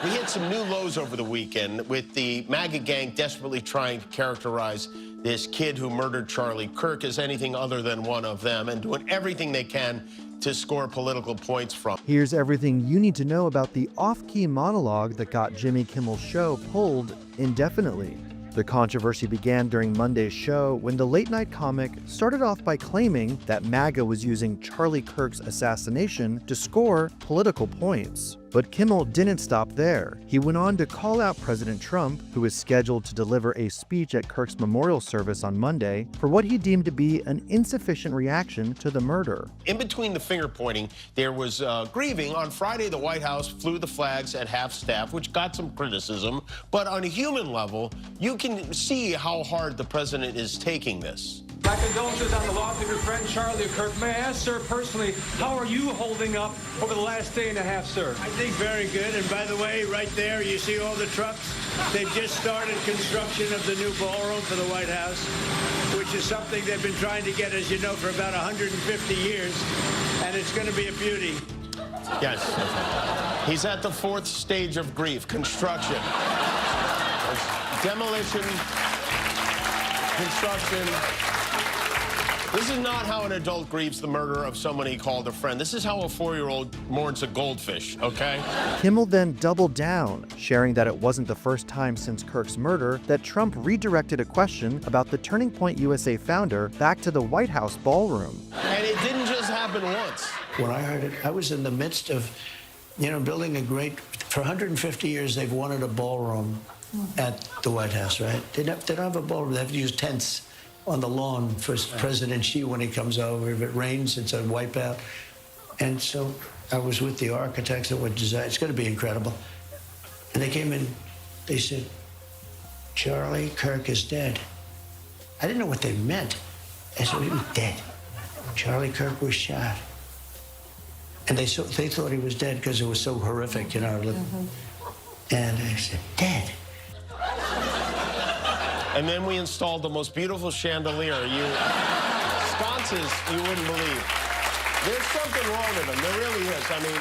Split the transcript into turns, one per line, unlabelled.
We hit some new lows over the weekend with the MAGA gang desperately trying to characterize this kid who murdered Charlie Kirk as anything other than one of them and doing everything they can to score political points from.
Here's everything you need to know about the off-key monologue that got Jimmy Kimmel's show pulled indefinitely. The controversy began during Monday's show when the late-night comic started off by claiming that MAGA was using Charlie Kirk's assassination to score political points. But Kimmel didn't stop there. He went on to call out President Trump, who is scheduled to deliver a speech at Kirk's memorial service on Monday, for what he deemed to be an insufficient reaction to the murder.
In between the finger-pointing, there was grieving. On Friday, the White House flew the flags at half-staff, which got some criticism. But on a human level, you can see how hard the president is taking this.
My condolences on the loss of your friend Charlie Kirk. May I ask, sir, personally, how are you holding up over the last day and a half, sir?
I think very good. And by the way, right there, you see all the trucks? They've just started construction of the new ballroom for the White House, which is something they've been trying to get, as you know, for about 150 years. And it's going to be a beauty.
Yes. He's at the fourth stage of grief, construction. Demolition, construction. This is not how an adult grieves the murder of someone he called a friend. This is how a 4-year-old mourns a goldfish, okay?
Kimmel then doubled down, sharing that it wasn't the first time since Kirk's murder that Trump redirected a question about the Turning Point USA founder back to the White House ballroom.
And it didn't just happen once.
When I heard it, I was in the midst of, building a great, for 150 years, they've wanted a ballroom at the White House, right? They don't have a ballroom. They have to use tents on the lawn for President Xi when he comes over. If it rains, it's a wipeout. And so I was with the architects that would design. It's going to be incredible. And they came in, they said, Charlie Kirk is dead. I didn't know what they meant. I said, he was dead. Charlie Kirk was shot. And they thought he was dead because it was so horrific, And I said, dead.
And then we installed the most beautiful chandelier. Sconces you wouldn't believe. There's something wrong with them. There really is. I mean,